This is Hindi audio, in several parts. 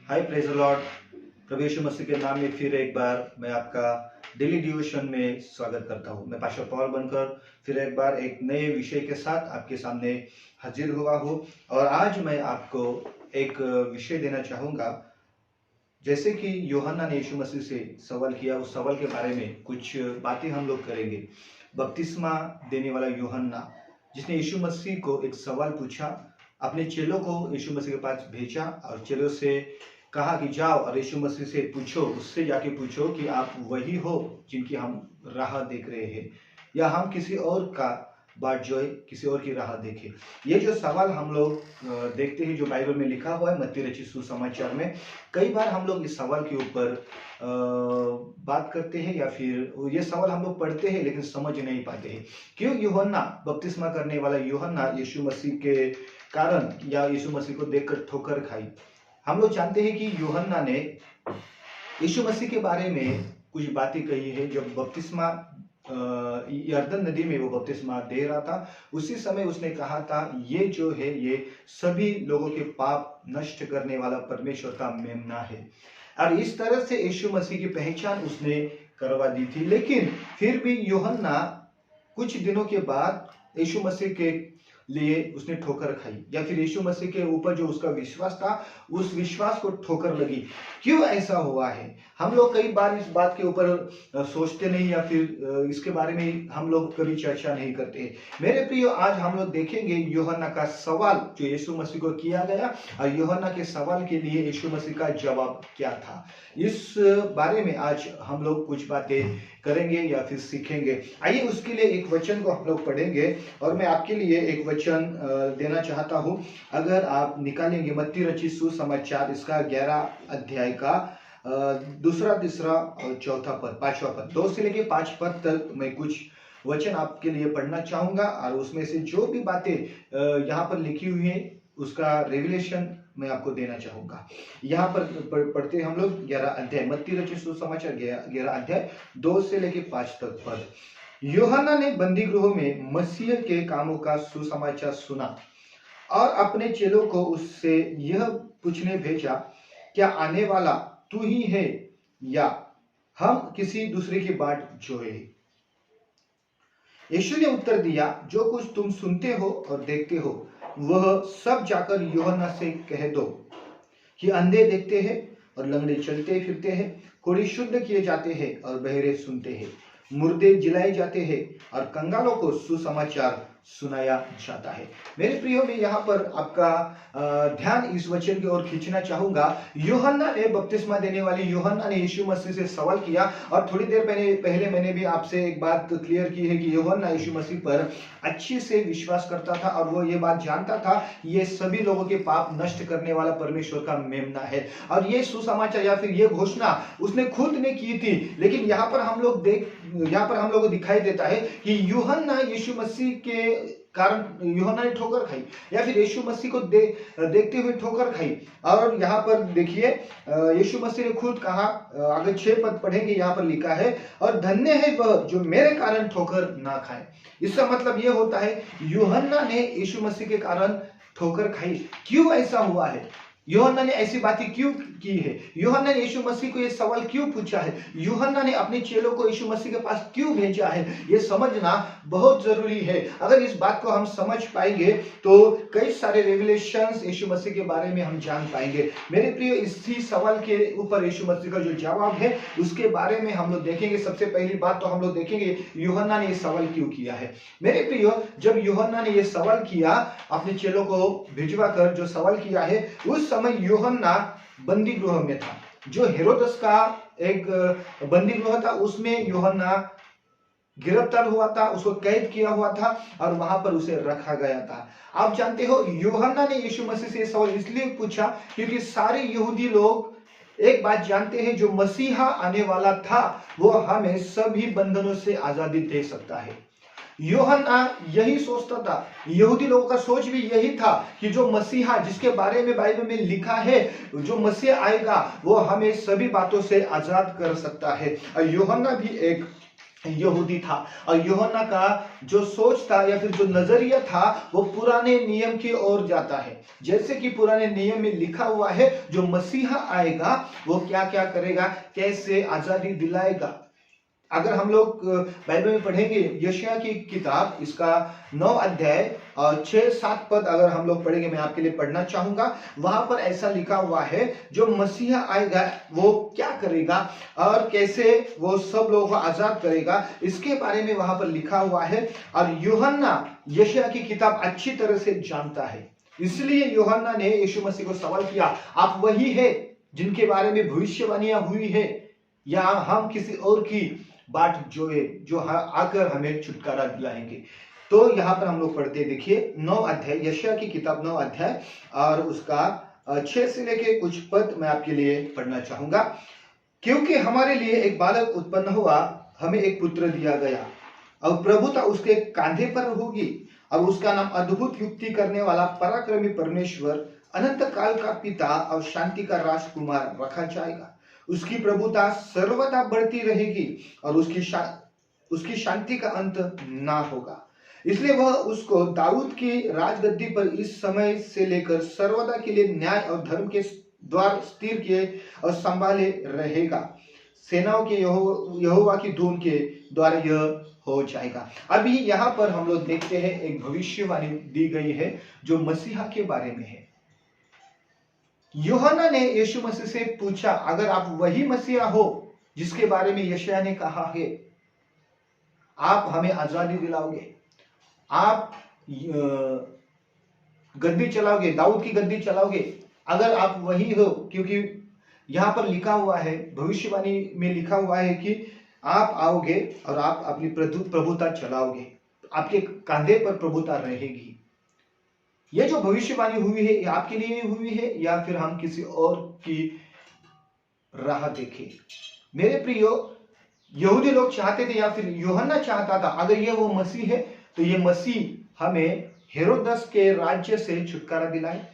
Hi praise the lord. प्रभु यीशु मसीह के नाम में फिर एक बार मैं आपका डेली डिवोशन में स्वागत करता हूँ। मैं पास्टर पॉल बनकर फिर एक बार एक नए विषय के साथ आपके सामने हाजिर हुआ हूँ और आज मैं आपको एक विषय देना चाहूँगा। जैसे कि यूहन्ना ने यीशु मसीह से सवाल किया, उस सवाल के बारे में कुछ बातें हम लोग करेंगे। बपतिस्मा देने वाला यूहन्ना जिसने यीशु मसीह को एक सवाल पूछा, अपने चेलों को यीशु मसीह के पास भेजा और चेलों से कहा कि जाओ और यीशु मसीह से पूछो, उससे जाके पूछो कि आप वही हो जिनकी हम राह देख रहे हैं या हम किसी और का बाट जो है किसी और की राह देखें। ये जो सवाल हम लोग देखते हैं जो बाइबल में लिखा हुआ है मत्ती रचित सुसमाचार में, कई बार हम लोग इस सवाल के ऊपर बात करते हैं या फिर ये सवाल हम लोग पढ़ते हैं लेकिन समझ नहीं पाते हैं। क्यों यूहन्ना, बपतिस्मा करने वाला यूहन्ना यीशु मसीह के कारण या यीशु मसीह को देखकर ठोकर खाई। हम लोग जानते हैं कि यूहन्ना ने यीशु मसीह के बारे में कुछ बातें कही है। जब बपतिस्मा यरदन नदी में वो बपतिस्मा दे रहा था, उसी समय उसने कहा था ये जो है ये सभी लोगों के पाप नष्ट करने वाला परमेश्वर का मेमना है। और इस तरह से यीशु मसीह की पहचान उसने करवा दी थी। लेकिन फिर भी यूहन्ना कुछ दिनों के बाद यीशु मसीह के लिए उसने ठोकर खाई या फिर यीशु मसीह के ऊपर जो उसका विश्वास था उस विश्वास को ठोकर लगी। क्यों ऐसा हुआ है? हम लोग कई बार इस बात के ऊपर सोचते नहीं या फिर इसके बारे में हम लोग कभी चर्चा नहीं करते। मेरे प्रियो, आज हम लोग देखेंगे यूहन्ना का सवाल जो यीशु मसीह को किया गया और यूहन्ना के सवाल के लिए यीशु मसीह का जवाब क्या था। इस बारे में आज हम लोग कुछ बातें करेंगे या फिर सीखेंगे। आइए उसके लिए एक वचन को हम लोग पढ़ेंगे और मैं आपके लिए एक वचन देना चाहता हूं। अगर आप निकालेंगे मत्ती रचित सुसमाचार इसका 11 अध्याय का दूसरा, तीसरा और चौथा पद, 5वां पद, 2 से लेके 5 पद तक मैं कुछ वचन आपके लिए पढ़ना चाहूंगा और उसमें से जो भी बातें यहाँ पर लिखी हुई है उसका रेवलेशन मैं आपको देना चाहूंगा। यहाँ पर पढ़ते हम लोग 11 अध्याय मत्ती रचित सुसमाचार 11 अध्याय 2 से लेके 5 तक पद। यूहन्ना ने बंदी गृह में मसीह के कामों का सुसमाचार सुना और अपने चेलों को उससे यह पूछने भेजा, क्या आने वाला तू ही है या हम किसी दूसरे की बाट जोए? यीशु ने उत्तर दिया, जो कुछ तुम सुनते हो और देखते हो वह सब जाकर यूहन्ना से कह दो कि अंधे देखते हैं और लंगड़े चलते फिरते हैं, कोढ़ी शुद्ध किए जाते हैं और बहरे सुनते हैं, मुर्दे जिलाए जाते हैं और कंगालों को सुसमाचार सुनाया जाता है। मेरे प्रियो, में यहाँ पर आपका ध्यान इस वचन की ओर खींचना चाहूंगा। यूहन्ना ने, बपतिस्मा देने वाले यूहन्ना ने यीशु मसीह से सवाल किया और थोड़ी देर पहले मैंने भी आपसे एक बात क्लियर की है कि यूहन्ना यीशु मसीह पर अच्छे से विश्वास करता था और वो ये बात जानता था ये सभी लोगों के पाप नष्ट करने वाला परमेश्वर का मेमना है। और ये सुसमाचार या फिर ये घोषणा उसने खुद ने की थी। लेकिन यहाँ पर हम लोग को दिखाई देता है कि यूहन्ना यीशु मसीह के कारण यूहन्ना ने ठोकर खाई या फिर यीशु मसीह को देखते हुए ठोकर खाई। और यहाँ पर देखिए यीशु मसीह ने खुद कहा, अगर 6 पद पढ़ेंगे यहाँ पर लिखा है, और धन्य है वह जो मेरे कारण ठोकर ना खाए। इसका मतलब यह होता है यूहन्ना ने यीशु मसीह के कारण ठोकर खाई। क्यों ऐसा हुआ है? यूहन्ना ने ऐसी बातें क्यों की है? यूहन्ना ने यीशु मसीह को ये सवाल क्यों पूछा है? यूहन्ना ने अपने चेलों को यीशु मसीह के पास क्यों भेजा है? ये समझना बहुत जरूरी है। अगर इस बात को हम समझ पाएंगे तो कई सारे रेवलेशंस यीशु मसीह के बारे में हम जान पाएंगे। मेरे प्रिय, इसी सवाल के ऊपर यीशु मसीह का जो जवाब है उसके बारे में हम लोग देखेंगे। सबसे पहली बात तो हम लोग देखेंगे यूहन्ना ने ये सवाल क्यों किया है। मेरे प्रिय, जब यूहन्ना ने ये सवाल किया, अपने चेलों को भिजवा कर जो सवाल किया है, उस समय यूहन्ना बंदी गृह में था। जो हेरोदस का एक बंदी गृह था उसमें यूहन्ना गिरफ्तार हुआ था, उसको कैद किया हुआ था और वहां पर उसे रखा गया था। आप जानते हो यूहन्ना ने यीशु मसीह से सवाल इसलिए पूछा क्योंकि सारे यहूदी लोग एक बात जानते हैं, जो मसीहा आने वाला था वो हमें सभी बंधनों से आजादी दे सकता है। यूहन्ना यही सोचता था, यहूदी लोगों का सोच भी यही था कि जो मसीहा, जिसके बारे में बाइबल में लिखा है, जो मसीहा आएगा वो हमें सभी बातों से आजाद कर सकता है। और यूहन्ना भी एक यहूदी था, और यूहन्ना का जो सोच था या फिर जो नजरिया था वो पुराने नियम की ओर जाता है। जैसे कि पुराने नियम में लिखा हुआ है, जो मसीहा आएगा वो क्या क्या करेगा, कैसे आजादी दिलाएगा। अगर हम लोग बाइबल में पढ़ेंगे यशायाह की किताब, इसका 9 अध्याय और 6-7 पद अगर हम लोग पढ़ेंगे, मैं आपके लिए पढ़ना चाहूंगा। वहां पर ऐसा लिखा हुआ है, जो मसीहा आएगा वो क्या करेगा और कैसे वो सब लोगों को आजाद करेगा, इसके बारे में वहां पर लिखा हुआ है। और यूहन्ना यशायाह की किताब अच्छी तरह से जानता है, इसलिए यूहन्ना ने यीशु मसीह को सवाल किया, आप वही है जिनके बारे में भविष्यवाणियां हुई है, या हम किसी और की बाट जो आकर हमें छुटकारा दिलाएंगे। तो यहाँ पर हम लोग पढ़ते हैं, देखिए 9 अध्याय, यशायाह की किताब 9 अध्याय और उसका 6 से लेके कुछ पद मैं आपके लिए पढ़ना चाहूंगा। क्योंकि हमारे लिए एक बालक उत्पन्न हुआ, हमें एक पुत्र दिया गया, और प्रभुता उसके कांधे पर होगी, और उसका नाम अद्भुत युक्ति करने वाला, पराक्रमी परमेश्वर, अनंत काल का पिता और शांति का राजकुमार रखा जाएगा। उसकी प्रभुता सर्वदा बढ़ती रहेगी और उसकी शांति का अंत ना होगा। इसलिए वह उसको दाऊद की राजगद्दी पर इस समय से लेकर सर्वदा के लिए न्याय और धर्म के द्वार स्थिर किए और संभाले रहेगा। सेनाओं के यहोवा की धूम के द्वारा यह हो जाएगा। अभी यहाँ पर हम लोग देखते हैं एक भविष्यवाणी दी गई है जो मसीहा के बारे में है। यूहन्ना ने यीशु मसीह से पूछा, अगर आप वही मसीहा हो जिसके बारे में यशायाह ने कहा है, आप हमें आजादी दिलाओगे, आप गद्दी चलाओगे, दाऊद की गद्दी चलाओगे, अगर आप वही हो, क्योंकि यहां पर लिखा हुआ है, भविष्यवाणी में लिखा हुआ है कि आप आओगे और आप अपनी प्रभुता चलाओगे, आपके कांधे पर प्रभुता रहेगी। ये जो भविष्यवाणी हुई है, ये आपके लिए हुई है या फिर हम किसी और की राह देखें? मेरे प्रियो, यहूदी लोग चाहते थे या फिर यूहन्ना चाहता था, अगर ये वो मसीह है तो ये मसीह हमें हेरोदस के राज्य से छुटकारा दिलाए,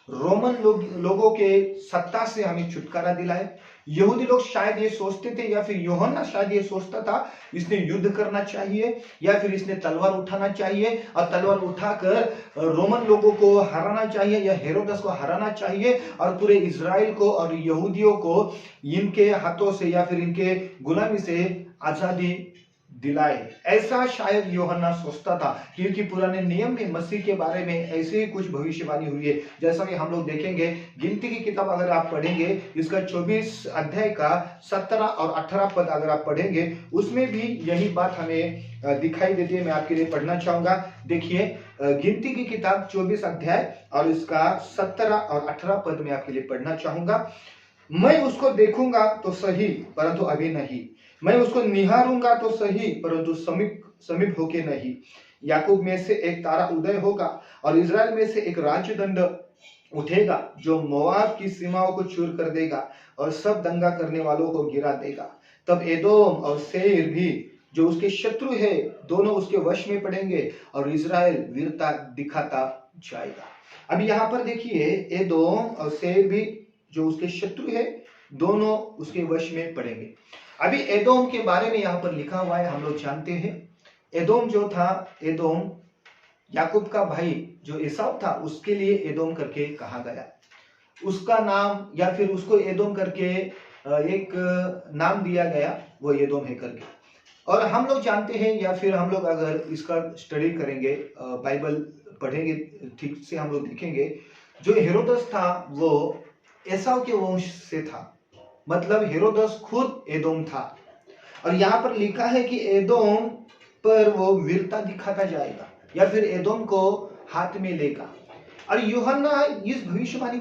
रोमन लोगों के सत्ता से हमें छुटकारा दिलाए। यहूदी लोग शायद ये सोचते थे, या फिर यूहन्ना शायद ये सोचता था, इसने युद्ध करना चाहिए या फिर इसने तलवार उठाना चाहिए और तलवार उठाकर रोमन लोगों को हराना चाहिए या हेरोदस को हराना चाहिए और पूरे इजराइल को और यहूदियों को इनके हाथों से या फिर इनके गुलामी से आजादी दिलाए। ऐसा शायद यूहन्ना सोचता था, क्योंकि पुराने नियम में मसीह के बारे में ऐसे ही कुछ भविष्यवाणी हुई है। जैसा कि हम लोग देखेंगे, गिनती की किताब अगर आप पढ़ेंगे, इसका 24 अध्याय का 17 और 18 पद अगर आप पढ़ेंगे, उसमें भी यही बात हमें दिखाई देती है। मैं आपके लिए पढ़ना चाहूंगा। देखिए, गिनती की किताब 24 अध्याय और इसका 17 और 18 पद में आपके लिए पढ़ना चाहूंगा। मैं उसको देखूंगा तो सही, परंतु अभी नहीं, मैं उसको निहारूंगा तो सही, परंतु समीप होके नहीं। याकूब में से एक तारा उदय होगा और इजराइल में से एक राज्यदंड उठेगा, जो मोआब की सीमाओं को चूर कर देगा और सब दंगा करने वालों को गिरा देगा। तब एदोम और सेईर भी, जो उसके शत्रु है, दोनों उसके वश में पड़ेंगे और इजराइल वीरता दिखाता जाएगा। अभी यहाँ पर देखिए, एदोम और सेईर भी, जो उसके शत्रु है, दोनों उसके वश में पड़ेंगे। अभी एदोम के बारे में यहाँ पर लिखा हुआ है, हम लोग जानते हैं। एदोम जो था, एदोम याकूब का भाई जो एसाव था, उसके लिए एदोम करके कहा गया। उसका नाम या फिर उसको एदोम करके एक नाम दिया गया, वो एदोम है करके। और हम लोग जानते हैं, या फिर हम लोग अगर इसका स्टडी करेंगे, बाइबल पढ़ेंगे ठीक से, हम लोग देखेंगे जो हेरोदस था वो एसाव के वंश से था, मतलब हेरोदस खुद एदोम था। और यहाँ पर लिखा है कि एदोम पर वो वीरता दिखाता जाएगा या फिर एदोम को हाथ में लेगा। और यूहन्ना इस भविष्यवाणी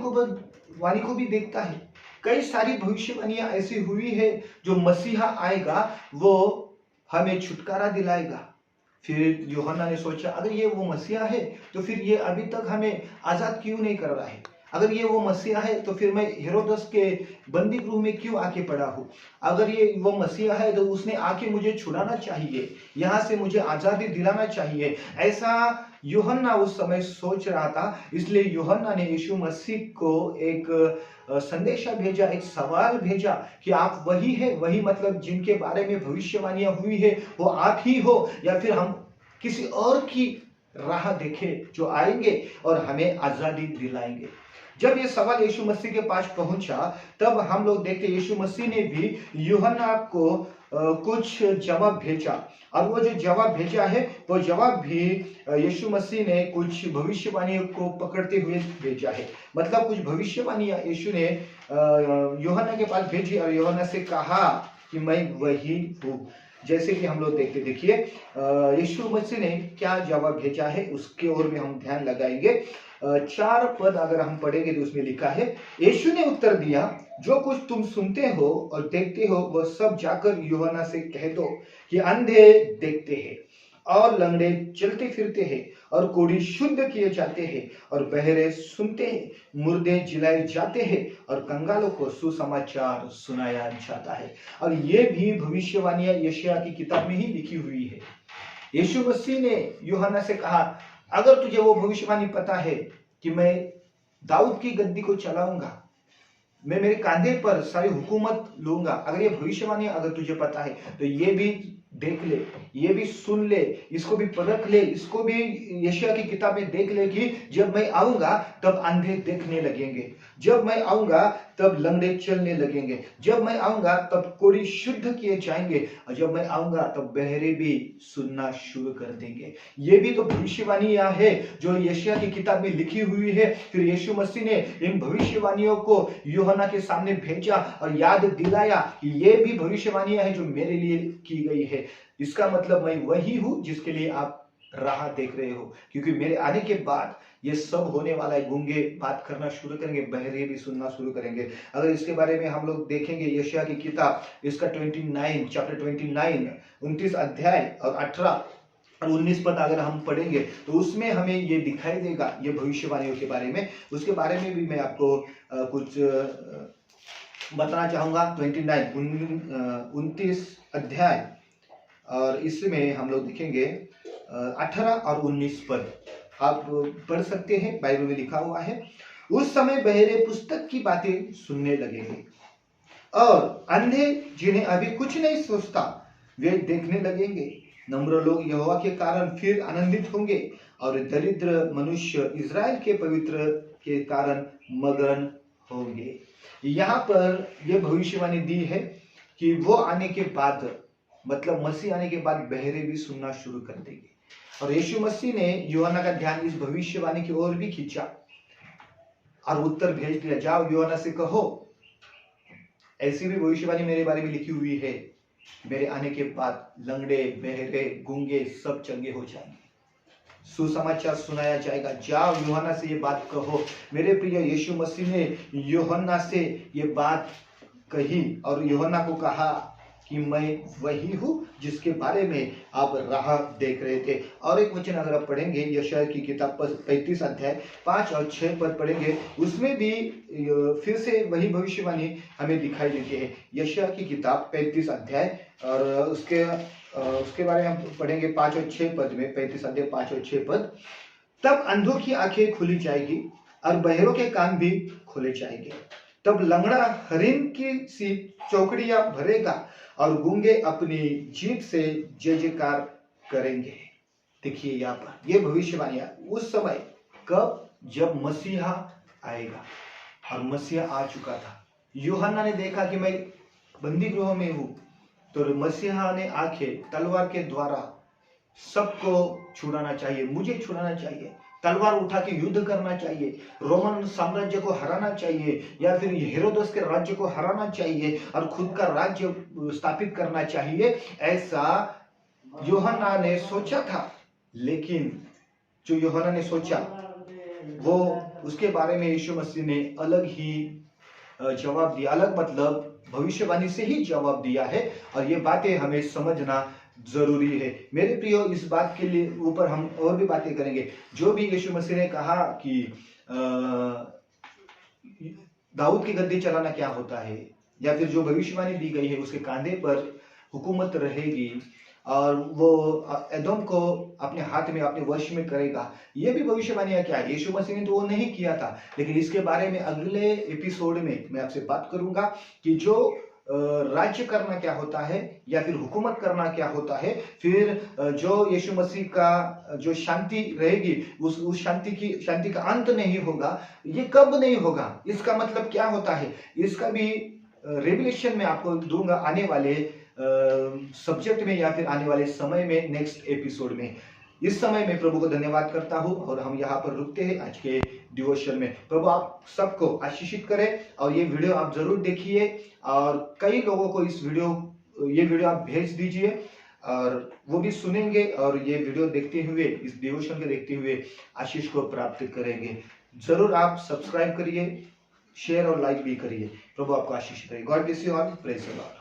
को भी देखता है। कई सारी भविष्यवाणियां ऐसी हुई है, जो मसीहा आएगा वो हमें छुटकारा दिलाएगा। फिर यूहन्ना ने सोचा, अगर ये वो मसीहा है तो फिर ये अभी तक हमें आजाद क्यों नहीं कर रहा है, अगर ये वो मसीहा है तो फिर मैं हेरोदस के बंदी गृह में क्यों आके पड़ा हूँ? अगर ये वो मसीहा है तो उसने आके मुझे छुड़ाना चाहिए, यहाँ से मुझे आजादी दिलाना चाहिए। ऐसा यूहन्ना उस समय सोच रहा था। इसलिए यूहन्ना ने यीशु मसीह को एक संदेशा भेजा, एक सवाल भेजा कि आप वही है, वही मतलब जिनके बारे में भविष्यवाणियां हुई है वो आप ही हो, या फिर हम किसी और की राह देखे जो आएंगे और हमें आजादी दिलाएंगे। जब ये सवाल यीशु मसीह के पास पहुंचा तब हम लोग देखते यीशु मसीह ने भी यूहन्ना को कुछ जवाब भेजा, और वो जो जवाब भेजा है वो जवाब भी यीशु मसीह ने कुछ भविष्यवाणियों को पकड़ते हुए भेजा है। मतलब कुछ भविष्यवाणियां यीशु ने यूहन्ना के पास भेजी और यूहन्ना से कहा कि मैं वही हूँ। जैसे कि हम लोग देखिए यीशु मसीह ने क्या जवाब भेजा है उसके ओर भी हम ध्यान लगाएंगे। 4 पद अगर हम पढ़ेंगे तो उसमें लिखा है, यीशु ने उत्तर दिया, जो कुछ तुम सुनते हो और देखते हो वह सब जाकर यूहन्ना से कह दो कि अंधे देखते हैं और लंगड़े चलते फिरते हैं और कोढ़ी शुद्ध किए जाते हैं और बहरे सुनते हैं, मुर्दे जिलाए जाते हैं और कंगालों को सुसमाचार सुनाया जाता है। और ये भी भविष्यवाणियां यशायाह की किताब में ही लिखी हुई है। यीशु मसीह ने यूहन्ना से कहा, अगर तुझे वो भविष्यवाणी पता है कि मैं दाऊद की गद्दी को चलाऊंगा, मैं मेरे कांधे पर सारी हुकूमत लूंगा, अगर ये भविष्यवाणी अगर तुझे पता है तो ये भी देख ले, ये भी सुन ले, इसको भी परख ले, इसको भी यशायाह की किताब में देख ले कि जब मैं आऊंगा तब अंधे देखने लगेंगे, जब मैं आऊंगा तब लंगड़े चलने लगेंगे, जब मैं आऊंगा तब कोढ़ी शुद्ध किए जाएंगे, और जब मैं आऊंगा तब बहरे भी सुनना शुरू कर देंगे। ये भी तो भविष्यवाणियां है जो यशायाह की किताब में लिखी हुई है। फिर यीशु मसीह ने इन भविष्यवाणियों को यूहन्ना के सामने भेजा और याद दिलाया कि ये भी भविष्यवाणियां हैं जो मेरे लिए की गई है। इसका मतलब मैं वही हूं जिसके लिए आप राह देख रहे हो, क्योंकि मेरे आने के बाद ये सब होने वाला है। गूंगे बात करना शुरू करेंगे, बहरे भी सुनना शुरू करेंगे। अगर इसके बारे में हम लोग देखेंगे यशायाह की किताब, इसका 29 चैप्टर 29 29 अध्याय और 18 और 19 पद अगर हम पढ़ेंगे तो उसमें हमें ये दिखाई देगा ये भविष्यवाणियों के बारे में। उसके बारे में भी मैं आपको कुछ बताना चाहूंगा। 29 अध्याय और इसमें हम लोग देखेंगे 18 और 19 पद आप पढ़ सकते हैं, बाइबल में लिखा हुआ है। उस समय बहरे पुस्तक की बातें सुनने लगेंगे और अंधे जिन्हें अभी कुछ नहीं सोचता वे देखने लगेंगे। नम्र लोग यहोवा के कारण फिर आनंदित होंगे और दरिद्र मनुष्य इज़राइल के पवित्र के कारण मगन होंगे। यहाँ पर यह भविष्यवाणी दी है कि वो आने के बाद, मतलब मसीह आने के बाद बहरे भी सुनना शुरू कर देंगे। और यीशु मसीह ने यूहन्ना का ध्यान इस भविष्यवाणी की ओर भी खींचा और उत्तर भेज दिया, जाओ यूहन्ना से कहो ऐसी भी भविष्यवाणी मेरे बारे में लिखी हुई है, मेरे आने के बाद लंगड़े बहरे गूंगे सब चंगे हो जाएंगे, सुसमाचार सुनाया जाएगा। जाओ यूहन्ना से ये बात कहो। मेरे प्रिय, यीशु मसीह ने यूहन्ना से ये बात कही और यूहन्ना को कहा कि मैं वही हूँ जिसके बारे में आप राह देख रहे थे। और एक वचन अगर आप पढ़ेंगे यशायाह की किताब 35 अध्याय 5 और 6 पद पढ़ेंगे, उसमें भी फिर से वही भविष्यवाणी हमें दिखाई देती है। यशायाह की किताब 35 अध्याय और उसके बारे में हम पढ़ेंगे 5 और 6 पद में। 35 अध्याय 5 और 6 पद, तब अंधों की आंखें खुली जाएगी और बहरों के कान भी खोले जाएंगे। तब लंगड़ा हरिन की सी चौकड़ियां भरेगा और गूंगे अपनी जीभ से जय जयकार करेंगे। देखिए यहाँ पर ये भविष्यवाणियां उस समय, कब? जब मसीहा आएगा। और मसीहा आ चुका था। यूहन्ना ने देखा कि मैं बंदी गृह में हूं, तो मसीहा ने आके तलवार के द्वारा सबको छुड़ाना चाहिए, मुझे छुड़ाना चाहिए, तलवार उठा के युद्ध करना चाहिए, रोमन साम्राज्य को हराना चाहिए या फिर हेरोदस के राज्य को हराना चाहिए और खुद का राज्य स्थापित करना चाहिए, ऐसा यूहन्ना ने सोचा था। लेकिन जो यूहन्ना ने सोचा वो, उसके बारे में यीशु मसीह ने अलग ही जवाब दिया, अलग मतलब भविष्यवाणी से ही जवाब दिया है। और ये बातें हमें समझना जरूरी है। मेरे प्रियो, इस बात के लिए ऊपर हम और भी बातें करेंगे। जो भी यीशु मसीह ने कहा कि दाऊद की गद्दी चलाना क्या होता है, या फिर जो भविष्यवाणी दी गई है उसके कांधे पर हुकूमत रहेगी और वो एदोम को अपने हाथ में अपने वश में करेगा, ये भी भविष्यवाणियां क्या है। यीशु मसीह ने तो वो नहीं किया था, लेकिन इसके बारे में अगले एपिसोड में मैं आपसे बात करूंगा कि जो राज्य करना क्या होता है या फिर हुकूमत करना क्या होता है, फिर जो यीशु मसीह का जो शांति रहेगी उस शांति का अंत नहीं होगा। ये कब नहीं होगा, इसका मतलब क्या होता है, इसका भी रेवलेशन में आपको दूंगा आने वाले सब्जेक्ट में या फिर आने वाले समय में, नेक्स्ट एपिसोड में। इस समय मैं प्रभु को धन्यवाद करता हूं और हम यहाँ पर रुकते हैं आज के डिवोशन में। प्रभु आप सबको आशीषित करे और ये वीडियो आप जरूर देखिए और कई लोगों को ये वीडियो आप भेज दीजिए और वो भी सुनेंगे और ये वीडियो देखते हुए, इस डिवोशन को देखते हुए आशीष को प्राप्त करेंगे। जरूर आप सब्सक्राइब करिए, शेयर और लाइक भी करिए। प्रभु आपको आशीष करे। God bless you all. Praise the Lord.